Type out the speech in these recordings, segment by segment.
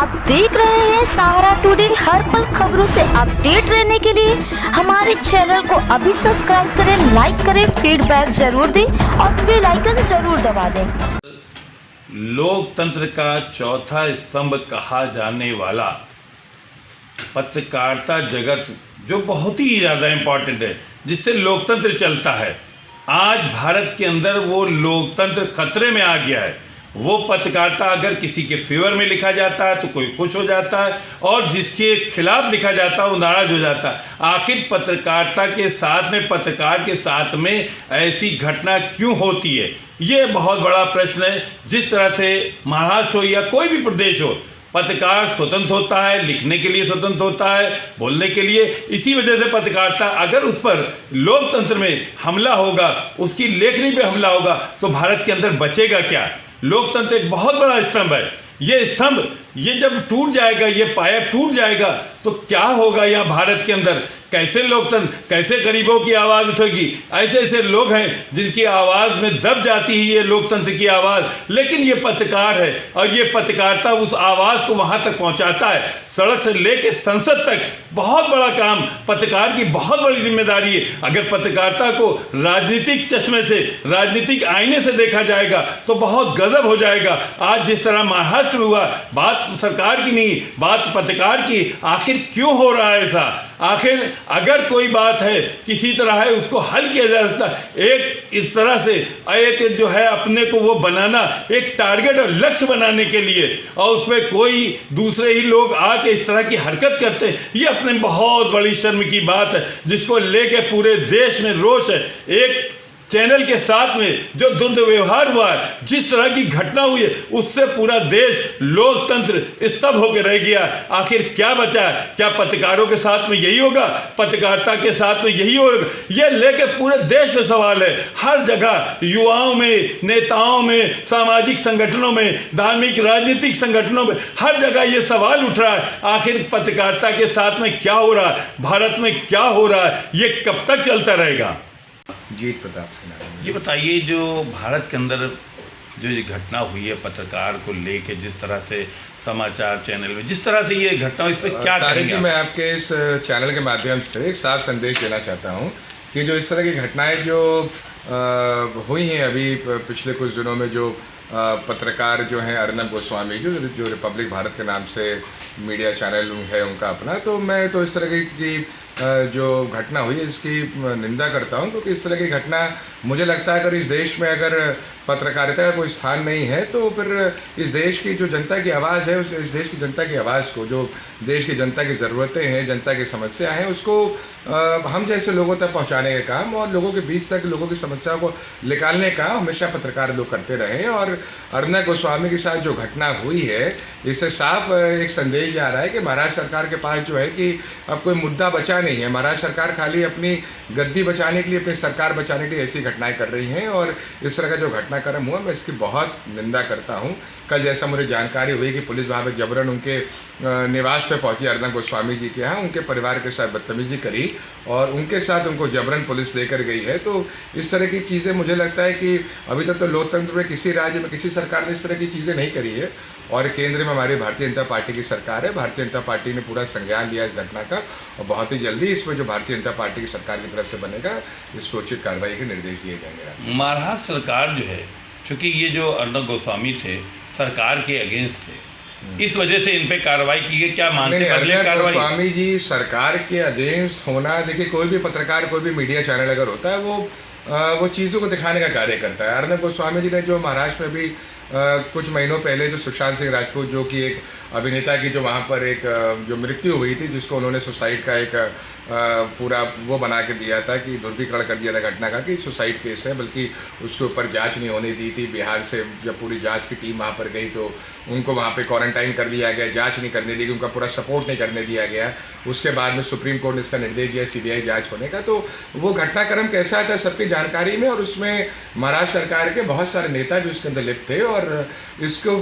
आप देख रहे हैं सहारा टुडे। हर पल खबरों से अपडेट रहने के लिए हमारे चैनल को अभी सब्सक्राइब करें, लाइक करें, फीडबैक जरूर दें और बेल आइकन जरूर दबा दें। लोकतंत्र का चौथा स्तंभ कहा जाने वाला पत्रकारिता जगत जो बहुत ही ज़्यादा इम्पोर्टेंट है, जिससे लोकतंत्र चलता है, आज भारत के अंदर वो लोकतंत्र खतरे में आ गया है। वो पत्रकारिता अगर किसी के फेवर में लिखा जाता है तो कोई खुश हो जाता है और जिसके खिलाफ लिखा जाता है वो नाराज हो जाता है। आखिर पत्रकारिता के साथ में, पत्रकार के साथ में ऐसी घटना क्यों होती है, ये बहुत बड़ा प्रश्न है। जिस तरह से महाराष्ट्र हो या कोई भी प्रदेश हो, पत्रकार स्वतंत्र होता है, लिखने के लिए स्वतंत्र होता है, बोलने के लिए। इसी वजह से पत्रकारिता अगर उस पर लोकतंत्र में हमला होगा, उसकी लेखनी पे हमला होगा, तो भारत के अंदर बचेगा क्या। लोकतंत्र एक बहुत बड़ा स्तंभ है। ये स्तंभ ये जब टूट जाएगा, ये पाया टूट जाएगा, तो क्या होगा यहाँ भारत के अंदर। कैसे लोकतंत्र, कैसे गरीबों की आवाज़ उठेगी। ऐसे ऐसे लोग हैं जिनकी आवाज़ में दब जाती है ये लोकतंत्र की आवाज़, लेकिन ये पत्रकार है और ये पत्रकारिता उस आवाज़ को वहाँ तक पहुँचाता है। सड़क से लेके संसद तक बहुत बड़ा काम, पत्रकार की बहुत बड़ी जिम्मेदारी है। अगर पत्रकारिता को राजनीतिक चश्मे से, राजनीतिक आईने से देखा जाएगा तो बहुत गजब हो जाएगा। आज जिस तरह महाराष्ट्र में हुआ, बात सरकार की नहीं, बात पत्रकार की। आखिर क्यों हो रहा है ऐसा। आखिर अगर कोई बात है, किसी तरह है, उसको हल किया जा सकता है। एक इस तरह से एक जो है अपने को वो बनाना, एक टारगेट और लक्ष्य बनाने के लिए, और उसमें कोई दूसरे ही लोग आके इस तरह की हरकत करते हैं, ये अपने बहुत बड़ी शर्म की बात है, जिसको लेके पूरे देश में रोष है। एक चैनल के साथ में जो दुर्व्यवहार हुआ है, जिस तरह की घटना हुई है, उससे पूरा देश लोकतंत्र स्तब्ध होकर रह गया। आखिर क्या बचा है। क्या पत्रकारों के साथ में यही होगा, पत्रकारिता के साथ में यही होगा। ये लेके पूरे देश में सवाल है। हर जगह युवाओं में, नेताओं में, सामाजिक संगठनों में, धार्मिक राजनीतिक संगठनों में, हर जगह ये सवाल उठ रहा है। आखिर पत्रकारिता के साथ में क्या हो रहा है, भारत में क्या हो रहा है, ये कब तक चलता रहेगा। जीत प्रताप सिन्हा। ये बताइए, जो भारत के अंदर जो ये घटना हुई है पत्रकार को लेके, जिस तरह से समाचार चैनल में जिस तरह से ये घटना हुई, इस पर क्या करेंगे। मैं आपके इस चैनल के माध्यम से एक साफ संदेश देना चाहता हूँ कि जो इस तरह की घटनाएं जो हुई हैं अभी पिछले कुछ दिनों में, जो पत्रकार जो हैं अर्नब गोस्वामी जो रिपब्लिक भारत के नाम से मीडिया चैनल है उनका अपना, तो मैं तो इस तरह की जो घटना हुई है इसकी निंदा करता हूं, क्योंकि इस तरह की घटना मुझे लगता है अगर इस देश में अगर पत्रकारिता का कोई स्थान नहीं है, तो फिर इस देश की जो जनता की आवाज़ है, इस देश की जनता की आवाज़ को, जो देश की जनता की ज़रूरतें हैं, जनता की समस्या हैं, उसको हम जैसे लोगों तक पहुंचाने का काम और लोगों के बीच तक लोगों की समस्याओं को निकालने का हमेशा पत्रकार लोग करते रहे हैं। और अर्नब गोस्वामी के साथ जो घटना हुई है, इससे साफ एक संदेश आ रहा है कि महाराष्ट्र सरकार के पास जो है कि अब कोई मुद्दा बचा नहीं है। महाराष्ट्र सरकार खाली अपनी गद्दी बचाने के लिए, अपनी सरकार बचाने के लिए ऐसी घटनाएं कर रही हैं, और इस तरह का जो घटनाक्रम हुआ मैं इसकी बहुत निंदा करता हूं। कल जैसा मुझे जानकारी हुई कि पुलिस वहाँ पर जबरन उनके निवास पे पहुंची अर्नब गोस्वामी जी के यहाँ, उनके परिवार के साथ बदतमीजी करी और उनके साथ उनको जबरन पुलिस लेकर गई है। तो इस तरह की चीज़ें मुझे लगता है कि अभी तक तो लोकतंत्र में किसी राज्य में किसी सरकार ने इस तरह की चीज़ें नहीं करी है, और केंद्र में हमारी भारतीय जनता पार्टी की सरकार है। भारतीय जनता पार्टी ने पूरा संज्ञान लिया इस घटना का, और बहुत ही जल्दी इसमें जो भारतीय जनता पार्टी की सरकार की तरफ से बनेगा, इस पर उचित कार्रवाई के निर्देश दिए जाएंगे। महाराष्ट्र सरकार जो है, चूँकि ये जो अर्नब गोस्वामी थे सरकार के अगेंस्ट थे, इस वजह से इन पे कार्रवाई की गई। क्या मानते हैं अर्नब गोस्वामी जी सरकार के अगेंस्ट होना, देखिए कोई भी पत्रकार, कोई भी मीडिया चैनल अगर होता है वो चीज़ों को दिखाने का कार्य करता है। अर्नब गोस्वामी जी ने जो महाराष्ट्र में भी कुछ महीनों पहले जो सुशांत सिंह राजपूत, जो कि एक अभिनेता की जो वहाँ पर एक जो मृत्यु हुई थी, जिसको उन्होंने सुसाइड का एक पूरा वो बना के दिया था कि ध्रुवीकरण कर दिया था घटना का कि सुसाइड केस है, बल्कि उसके ऊपर जांच नहीं होने दी थी। बिहार से जब पूरी जांच की टीम वहाँ पर गई तो उनको वहाँ पे क्वारंटाइन कर दिया गया, जांच नहीं करने दी गई, उनका पूरा सपोर्ट नहीं करने दिया गया। उसके बाद में सुप्रीम कोर्ट ने इसका निर्देश दिया सीबीआई जांच होने का। तो वो घटनाक्रम कैसा था सबकी जानकारी में, और उसमें महाराष्ट्र सरकार के बहुत सारे नेता भी उसके अंदर लिप्त थे, और इसको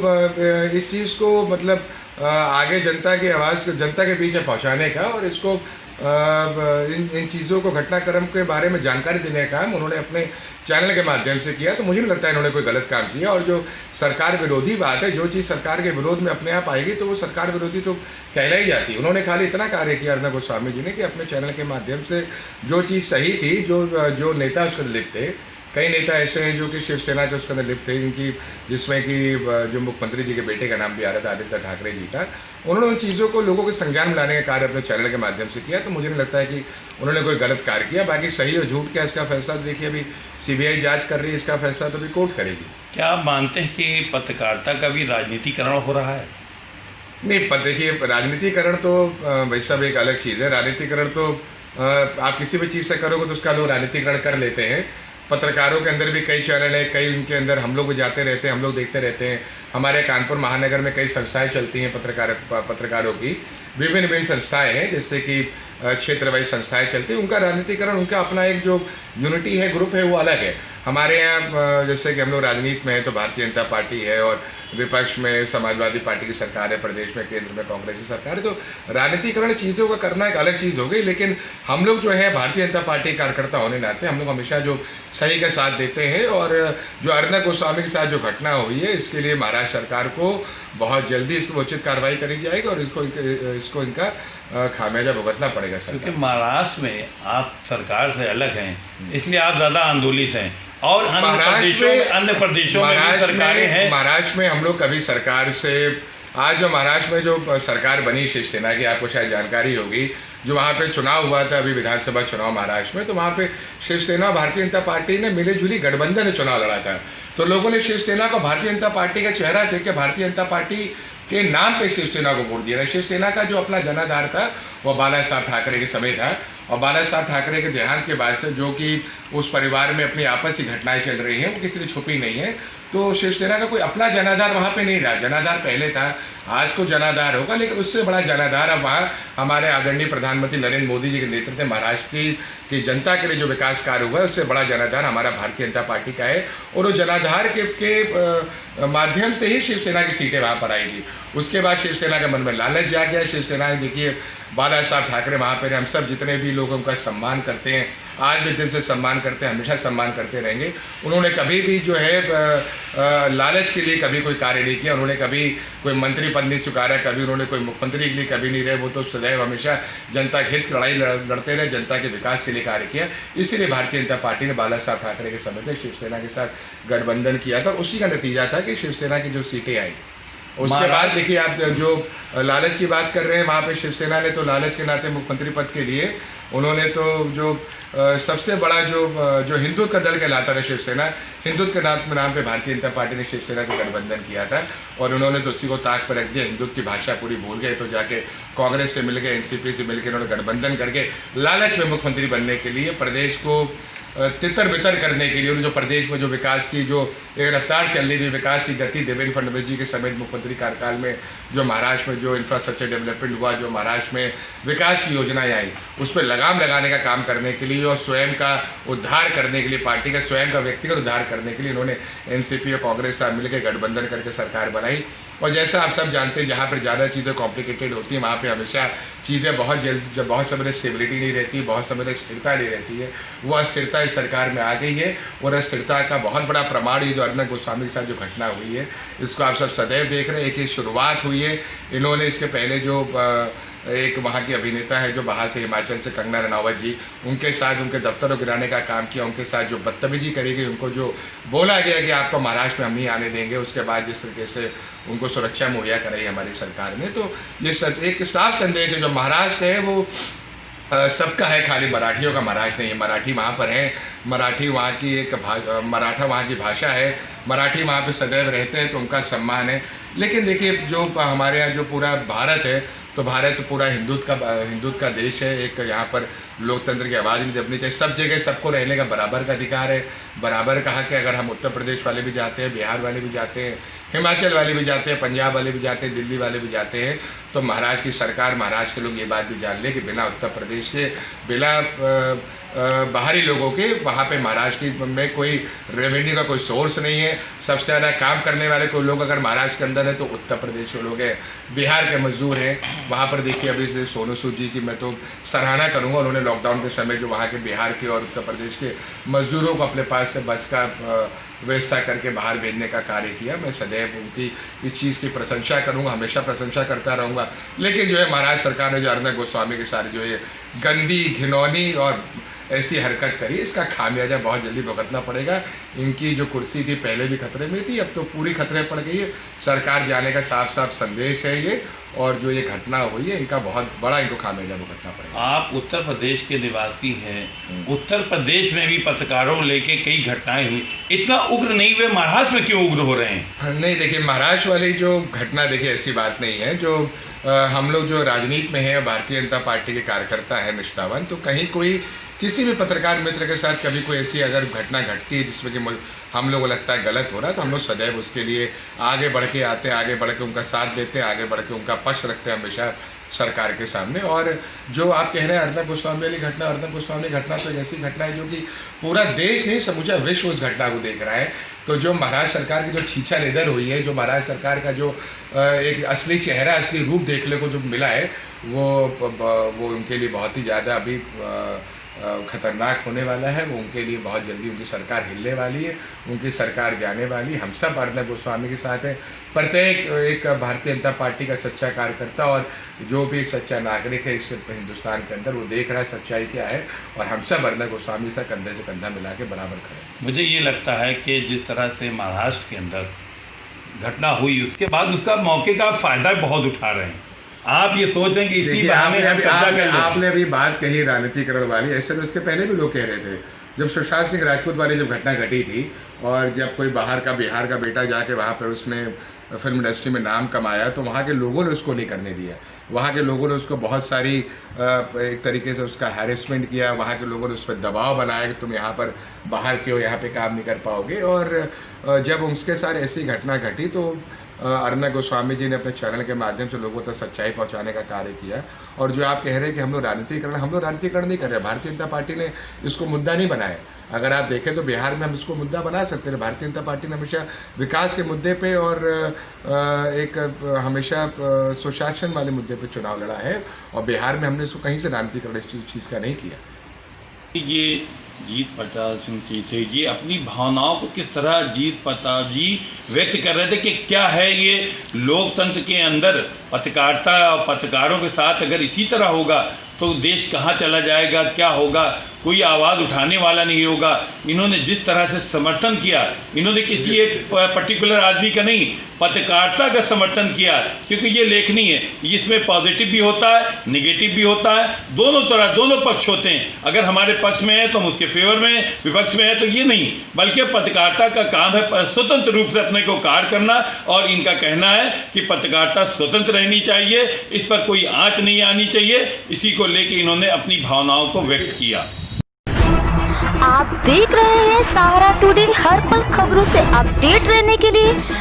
इस चीज़ को मतलब आगे जनता की आवाज़ जनता के बीच में पहुँचाने का, और इसको इन चीज़ों को घटनाक्रम के बारे में जानकारी देने का काम उन्होंने अपने चैनल के माध्यम से किया, तो मुझे नहीं लगता है इन्होंने कोई गलत काम किया। और जो सरकार विरोधी बात है, जो चीज़ सरकार के विरोध में अपने आप आएगी तो वो सरकार विरोधी तो कहलाई जाती है। उन्होंने खाली इतना कार्य किया अर्नब गोस्वामी जी ने कि अपने चैनल के माध्यम से जो चीज़ सही थी, जो नेता उसके अंदर लिप्त थे, कई नेता ऐसे हैं जो कि शिवसेना के उसके अंदर लिप्त थे, इनकी जिसमें कि जो मुख्यमंत्री जी के बेटे का नाम भी आ रहा था, आदित्य ठाकरे जी का, उन्होंने उन चीज़ों को लोगों के संज्ञान में लाने का कार्य अपने चैनल के माध्यम से किया। तो मुझे नहीं लगता है कि उन्होंने कोई गलत कार्य किया। बाकी सही और झूठ क्या इसका फैसला देखिए, अभी सीबीआई जांच कर रही है, इसका फैसला तो अभी कोर्ट करेगी। क्या आप मानते हैं कि पत्रकारिता का भी राजनीतिकरण हो रहा है? नहीं, देखिए राजनीतिकरण तो भाई साहब एक अलग चीज़ है। राजनीतिकरण तो आप किसी भी चीज़ से करोगे तो उसका लोग राजनीतिकरण कर लेते हैं। पत्रकारों के अंदर भी कई चैनल है, कई उनके अंदर हम लोग भी जाते रहते हैं, हम लोग देखते रहते हैं। हमारे कानपुर महानगर में कई संस्थाएं चलती हैं पत्रकारों की, विभिन्न संस्थाएं हैं, जैसे कि क्षेत्र वाइज संस्थाएं चलती हैं। उनका राजनीतिकरण, उनका अपना एक जो यूनिटी है, ग्रुप है, वो अलग है। हमारे यहाँ जैसे कि हम लोग राजनीति में हैं तो भारतीय जनता पार्टी है, और विपक्ष में समाजवादी पार्टी की सरकार है, प्रदेश में केंद्र में कांग्रेस की सरकार है। तो राजनीतिकरण चीज़ों का करना एक अलग चीज़ हो गई। लेकिन हम लोग जो है भारतीय जनता पार्टी कार्यकर्ता होने नाते हम लोग हमेशा जो सही का साथ देते हैं। और जो अर्नब गोस्वामी के साथ जो घटना हुई है, इसके लिए महाराष्ट्र सरकार को बहुत जल्दी इस पर उचित कार्रवाई करी जाएगी और इसको इनका खामियाजा भुगतना पड़ेगा सर। क्योंकि महाराष्ट्र में आप सरकार से अलग हैं, इसलिए आप ज़्यादा आंदोलित हैं, और अन्य प्रदेशों में भी सरकारें हैं। महाराष्ट्र में हम लोग कभी सरकार से, आज जो महाराष्ट्र में जो सरकार बनी शिवसेना की, आपको शायद जानकारी होगी, जो वहाँ पे चुनाव हुआ था अभी विधानसभा चुनाव महाराष्ट्र में, तो वहाँ पे शिवसेना भारतीय जनता पार्टी ने मिलीजुली गठबंधन में चुनाव लड़ा था। तो लोगों ने शिवसेना को भारतीय जनता पार्टी का चेहरा देख के भारतीय जनता पार्टी के नाम पे शिवसेना को वोट दिया। शिवसेना का जो अपना जनाधार था वो बाला साहब ठाकरे के समय था, और बाला साहब ठाकरे के देहांत के बाद से जो कि उस परिवार में अपनी आपसी घटनाएं चल रही हैं, वो किसी से छुपी नहीं है। तो शिवसेना का कोई अपना जनाधार वहाँ पे नहीं रहा। जनाधार पहले था, आज को जनाधार होगा, लेकिन उससे बड़ा जनाधार अब वहाँ हमारे आदरणीय प्रधानमंत्री नरेंद्र मोदी जी के नेतृत्व में महाराष्ट्र की जनता के लिए जो विकास कार्य हुआ है, उससे बड़ा जनाधार हमारा भारतीय जनता पार्टी का है। और वो जनाधार के माध्यम से ही शिवसेना की सीटें वहाँ पर आएगी। उसके बाद शिवसेना के मन में लालच जा गया। शिवसेना देखिए बाला साहब ठाकरे वहाँ पर, हम सब जितने भी लोग उनका सम्मान करते हैं, आज भी दिल से सम्मान करते हैं, हमेशा सम्मान करते रहेंगे। उन्होंने कभी भी जो है लालच के लिए कभी कोई कार्य नहीं किया। उन्होंने कभी कोई मंत्री पद नहीं स्वीकारा, कभी उन्होंने कोई मुख्यमंत्री के लिए कभी नहीं रहे। वो तो सदैव हमेशा जनता के हित की लड़ाई लड़ते रहे, जनता के विकास के लिए कार्य किया। इसीलिए भारतीय जनता पार्टी ने बाला साहब ठाकरे के समय से शिवसेना के साथ गठबंधन किया था। उसी का नतीजा था कि शिवसेना की जो सीटें आई। उसके बाद देखिए आप जो लालच की बात कर रहे हैं, वहाँ पे शिवसेना ने तो लालच के नाते मुख्यमंत्री पद के लिए उन्होंने तो जो सबसे बड़ा जो हिंदुत्व का दल कहलाता था शिवसेना, हिंदुत्व के नाम पे भारतीय जनता पार्टी ने शिवसेना से गठबंधन किया था, और उन्होंने तो उसी को ताक पर रख दिया। हिंदुत्व की भाषा पूरी भूल गए, तो जाके कांग्रेस से मिल गए, एनसीपी से मिल के उन्होंने गठबंधन करके लालच में मुख्यमंत्री बनने के लिए, प्रदेश को तितर बितर करने के लिए, जो प्रदेश में जो विकास की जो एक रफ्तार चल रही थी, विकास की गति देवेंद्र फडणवीस जी के समेत मुख्यमंत्री कार्यकाल में जो महाराष्ट्र में जो इंफ्रास्ट्रक्चर डेवलपमेंट हुआ, जो महाराष्ट्र में विकास की योजनाएं आई, उस पर लगाम लगाने का काम करने के लिए और स्वयं का उद्धार करने के लिए, पार्टी का स्वयं का व्यक्तिगत उद्धार करने के लिए इन्होंने एनसीपी और कांग्रेस साथ मिलकर गठबंधन करके सरकार बनाई। और जैसा आप सब जानते हैं, जहाँ पर ज़्यादा चीज़ें कॉम्प्लिकेटेड होती हैं, वहाँ पे हमेशा चीज़ें बहुत जल्द, जब बहुत समय स्टेबिलिटी नहीं रहती, बहुत समय स्थिरता नहीं रहती है। वो अस्थिरता इस सरकार में आ गई है, और अस्थिरता का बहुत बड़ा प्रमाण ये जो अर्नब गोस्वामी के साथ जो घटना हुई है, इसको आप सब सदैव देख रहे हैं। एक शुरुआत हुई है, इन्होंने इसके पहले जो एक वहाँ की अभिनेता है जो बाहर से, हिमाचल से, कंगना रनावत जी, उनके साथ उनके दफ्तर को गिराने का काम किया, उनके साथ जो बदतमीजी करी गई, उनको जो बोला गया कि आपको महाराष्ट्र में हम नहीं आने देंगे, उसके बाद जिस तरीके से उनको सुरक्षा मुहैया कराई हमारी सरकार ने, तो ये एक साफ संदेश है। जो महाराष्ट्र है वो सबका है, खाली मराठियों का महाराष्ट्र नहीं है। मराठी वहाँ पर हैं, मराठी वहाँ की एक मराठा वहाँ की भाषा है, मराठी वहाँ पे सदैव रहते हैं, तो उनका सम्मान है। लेकिन देखिए जो हमारे यहाँ जो पूरा भारत है, तो भारत पूरा हिंदुत्व का देश है। एक यहाँ पर लोकतंत्र की आवाज़ नहीं दबनी चाहिए। सब जगह सबको रहने का बराबर का अधिकार है। बराबर कहा कि अगर हम उत्तर प्रदेश वाले भी जाते हैं, बिहार वाले भी जाते हैं, हिमाचल वाले भी जाते हैं, पंजाब वाले भी जाते हैं, दिल्ली वाले भी जाते हैं। तो महाराष्ट्र की सरकार, महाराष्ट्र के लोग ये बात भी जान लें कि बिना उत्तर प्रदेश के, बिना बाहरी लोगों के वहाँ पे महाराष्ट्र में कोई रेवेन्यू का कोई सोर्स नहीं है। सबसे ज़्यादा काम करने वाले कोई लोग अगर महाराष्ट्र के अंदर है तो उत्तर प्रदेश के लोग हैं, बिहार के मजदूर हैं। वहाँ पर देखिए अभी से सोनू सूद जी की मैं तो सराहना करूँगा, उन्होंने लॉकडाउन के समय जो वहाँ के बिहार के और उत्तर प्रदेश के मजदूरों को अपने पास से बस का व्यवस्था करके बाहर भेजने का कार्य किया। मैं सदैव उनकी इस चीज़ की प्रशंसा करूँगा, हमेशा प्रशंसा करता रहूँगा। लेकिन जो है महाराष्ट्र सरकार ने जो अर्नब गोस्वामी के साथ जो है गंदी, घिनौनी और ऐसी हरकत करी, इसका खामियाजा बहुत जल्दी भुगतना पड़ेगा। इनकी जो कुर्सी थी पहले भी खतरे में थी, अब तो पूरी खतरे पड़ गई है। सरकार जाने का साफ साफ संदेश है ये, और जो ये घटना हुई है इनका बहुत बड़ा इनको खामियाजा भुगतना पड़ेगा। आप उत्तर प्रदेश के निवासी हैं, उत्तर प्रदेश में भी पत्रकारों को लेके कई घटनाएं हुई, इतना उग्र नहीं हुए, महाराष्ट्र में क्यों उग्र हो रहे हैं? नहीं, देखिए महाराष्ट्र वाली जो घटना, देखिए ऐसी बात नहीं है। जो हम लोग जो राजनीति में हैं, भारतीय जनता पार्टी के कार्यकर्ता हैं निष्ठावान, तो कहीं कोई किसी भी पत्रकार मित्र के साथ कभी कोई ऐसी अगर घटना घटती है जिसमें कि हम लोग को लगता है गलत हो रहा है, तो हम लोग सदैव उसके लिए आगे बढ़ के आते हैं, आगे बढ़ के उनका साथ देते हैं, आगे बढ़ के उनका पक्ष रखते हैं हमेशा सरकार के सामने। और जो आप कह रहे हैं अर्नब गोस्वामी वाली घटना, अर्नब गोस्वामी घटना तो एक ऐसी घटना है जो कि पूरा देश नहीं, समूचा विश्व उस घटना को देख रहा है। तो जो महाराष्ट्र सरकार की जो छीछा निधन हुई है, जो महाराष्ट्र सरकार का जो एक असली चेहरा, असली रूप देखने को जो मिला है, वो उनके लिए बहुत ही ज़्यादा अभी खतरनाक होने वाला है। वो उनके लिए बहुत जल्दी उनकी सरकार हिलने वाली है, उनकी सरकार जाने वाली। हम सब अर्नब गोस्वामी के साथ हैं। प्रत्येक एक भारतीय जनता पार्टी का सच्चा कार्यकर्ता और जो भी एक सच्चा नागरिक है इस हिंदुस्तान के अंदर, वो देख रहा है सच्चाई क्या है, और हम सब अर्नब गोस्वामी से कंधा मिला के बराबर खड़े हैं। मुझे ये लगता है कि जिस तरह से महाराष्ट्र के अंदर घटना हुई, उसके बाद उसका मौके का फ़ायदा बहुत उठा रहे हैं। आप ये सोच रहे हैं कि इसी बहाने हम चर्चा कर लें। आपने अभी बात कही राजनीतिकरण वाली, ऐसे तो इसके पहले भी लोग कह रहे थे। जब सुशांत सिंह राजपूत वाली जब घटना घटी थी, और जब कोई बाहर का, बिहार का बेटा जाके वहाँ पर उसने फिल्म इंडस्ट्री में नाम कमाया, तो वहाँ के लोगों ने उसको नहीं करने दिया। वहाँ के लोगों ने उसको बहुत सारी एक तरीके से उसका हैरेसमेंट किया। वहाँ के लोगों ने उस पर दबाव बनाया कि तुम यहाँ पर बाहर के हो, यहाँ पे काम नहीं कर पाओगे। और जब उसके साथ ऐसी घटना घटी तो अर्नब गोस्वामी जी ने अपने चैनल के माध्यम से लोगों तक सच्चाई पहुंचाने का कार्य किया। और जो आप कह रहे हैं कि हम लोग राजनीतिकरण नहीं कर रहे, भारतीय जनता पार्टी ने इसको मुद्दा नहीं बनाया। अगर आप देखें तो बिहार में हम इसको मुद्दा बना सकते हैं। भारतीय जनता पार्टी ने हमेशा विकास के मुद्दे पे और एक हमेशा सुशासन वाले मुद्दे पे चुनाव लड़ा है, और बिहार में हमने इसको कहीं से राजनीतिकरण इस चीज़ का नहीं किया। ये जीत प्रताप सिंह जी थे, ये अपनी भावनाओं को किस तरह जीत प्रताप जी व्यक्त कर रहे थे कि क्या है ये लोकतंत्र के अंदर पत्रकारिता और पत्रकारों के साथ अगर इसी तरह होगा तो देश कहाँ चला जाएगा, क्या होगा, कोई आवाज़ उठाने वाला नहीं होगा। इन्होंने जिस तरह से समर्थन किया, इन्होंने किसी एक पर्टिकुलर आदमी का नहीं, पत्रकारिता का समर्थन किया, क्योंकि ये लेखनी है, इसमें पॉजिटिव भी होता है, नेगेटिव भी होता है, दोनों तरह, दोनों पक्ष होते हैं। अगर हमारे पक्ष में है तो हम उसके फेवर में, विपक्ष में है तो ये नहीं, बल्कि पत्रकारिता का काम है स्वतंत्र रूप से अपने को कार्य करना। और इनका कहना है कि पत्रकारिता स्वतंत्र रहनी चाहिए, इस पर कोई आँच नहीं आनी चाहिए। इसी को लेकर इन्होंने अपनी भावनाओं को व्यक्त किया। आप देख रहे हैं सहारा टुडे, हर पल खबरों से अपडेट रहने के लिए